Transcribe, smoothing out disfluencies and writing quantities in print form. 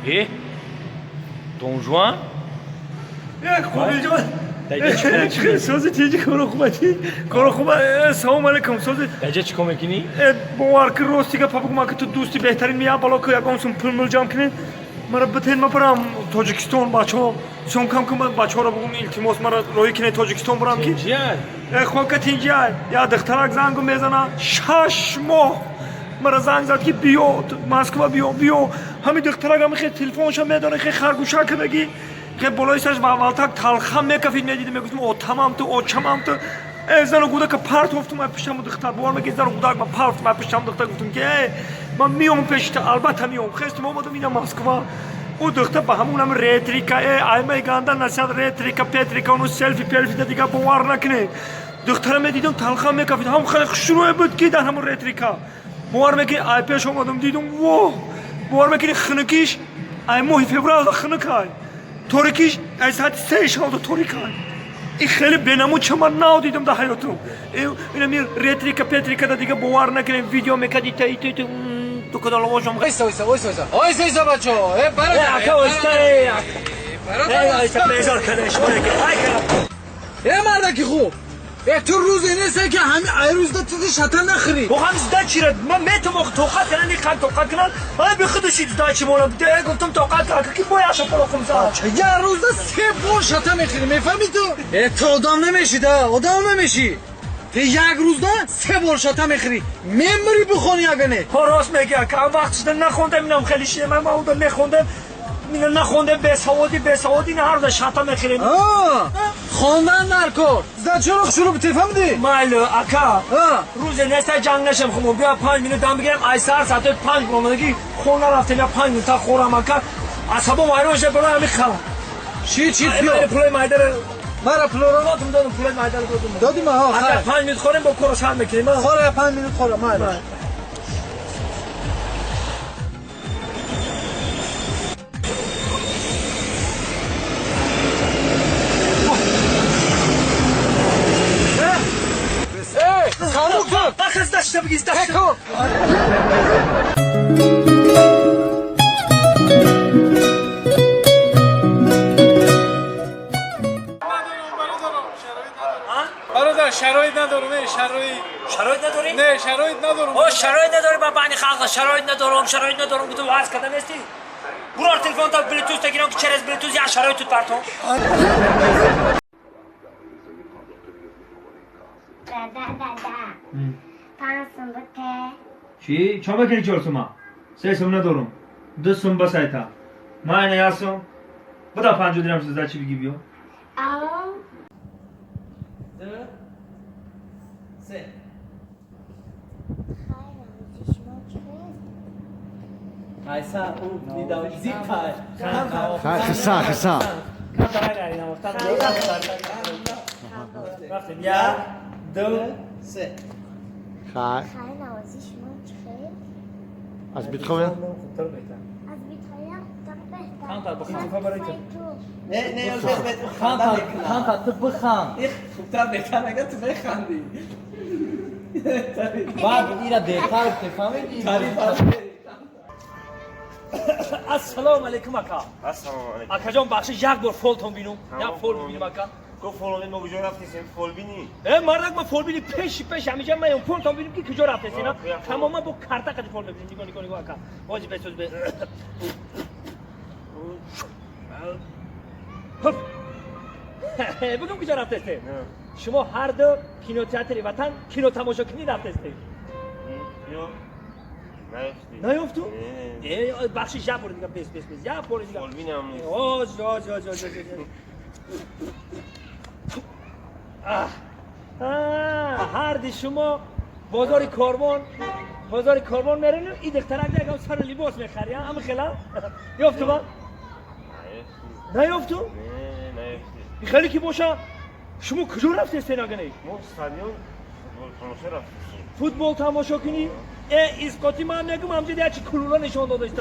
Et Don Juan? خوبی جان چیکار سازی تیجی کارو خوبی کارو خوبه سلام علیکم سازی Ece چیکار میکنی؟ باور که راستی که پاپک ما که تو دوستی بهترین میا بالا که یکم سم پول ملجام کنی مرا بتین ما برام تاجیکستان بچه‌ها شام کم کم بچه‌ها رو بگم التماس مرا روی کنه تاجیکستان برام کی جیان خوب که تینجای یا دخترک زنگو میزنه 6 ماه مرا زنگ زد که بیا مسکو بیا همین دخترک هم خیلی تلفنش میدونه خیلی خرگوشه که بگی که بالای سرش اول تک تلخم میکفید میدیدم میگفتم او تمام تو او چمام تو زن گوده که پرت افتم من پیشم دختر بوار میگه زن گوده من پرت من پیشم دختر گفتم که من میام پیشت البته میام خستم اومدم اینجا مسکو او دختر به همونم ریتریکا ای میگنده نشد ریتریکا پتریکا اونو سلفی پلفی دیگه باور نکنه دخترم میدیدم تلخم میکفید هم خیلی شروع بود که در همون ریتریکا باور میگه ای پیش اومدم دیدم واه باور میگه خنکیش ای ماه فوریه خنکای تورکیش از حد 3 شب تورکای این خیلی بنمون چما ناو دیدم در حیاتم اینا می ریتریکا پتریکا دیگه باور نکنه ویدیو میکردی تو کدال واشم وایسا بچه‌ها مردکی خوب تو روز اینه که همین روز دا چیزی شطن نخری تو هم زده چیره من میتونم توقعت کنن این توقعت کنن های به خودشی زده چی مولم گفتم توقعت کنن که باید شپلا خمسا یه روز دا 3 بار شطن میخری میفهمی تو آدم نمیشی ده آدم نمیشی تو یک روز دا 3 بار شطن میخری میمری بخونی اگه نه راست میگه که وقت شده نخوندم اینم خیلی شیه من اون نخوندم میگه نخوندم به سعودی نه هر روز شطن میخریم خوندن نرکن زد چرا شروع به تفهمیدی مالو اکا روز نسته جنگ نشم خمون بیا 5 مینوت دام بگیرم ای ساعت 5 میگی خونه رفتم یا 5 مینوت خورم اکا عصبم وایروش برای همین خلا چی بیا پول مایدر مرا پلورا دادم پول مایدر دادیم ها اگه 5 مینوت خورم با کورش حل میکنیم خوره 5 مینوت خورم ما Çabuk dur. Bakız daşta bir giz daşta. Eko. برادر شرایط ندارم شرایط نداری؟ نه شرایط ندارم او شرایط نداری با بانی خلق شرایط ندارم گفتم واز کردم استی برو تلفن تا بلوتوث تگیرم که چرز بلوتوث یا شرایط تو پرتون چی؟ چه بکنی 4 سوم؟ 3 سوم ندارم 2 سوم بس ایتا ما اینه یاسم بدا 50 درهم سوزده چی بگی بیا خسا یا دو خیر از بیت خوبه؟ از بیت‌هایم در بهتر خان تو بخوام خوبتر بهتر نگه تو بخندی بعد اینا بهتر تفهمیدی السلام علیکم اکا السلام علیکم اکا جان بخش یک بار فولتون بینم یک فول ببینیم اکا گفت فلانی ما کجا رفتیم فول بینی مردک ما فول بینی پیش همیشه من فولتون بینیم که کجا رفته سینا تماما با کارتا کدی فول ببینیم نگاه اکا واجب بسوز به بگم کجا رفته است شما هر دو کینوتئاتر وطن کینو تماشا کنی رفته است نیفتو؟ بخشی جا پور دیگه بس یا پور دیگه فول بینم هر دی شما بازار کاروان میرین این دخترک دیگه سر لباس میخری هم خیلا یافتو با نیافتو نه خیلی کی باشه شما کجا رفتی استناگنی ما استادیوم فوتبال تماشا رفتیم فوتبال تماشا کنی اسکاتی من نگم همجوری هرچی کلورا نشون داده است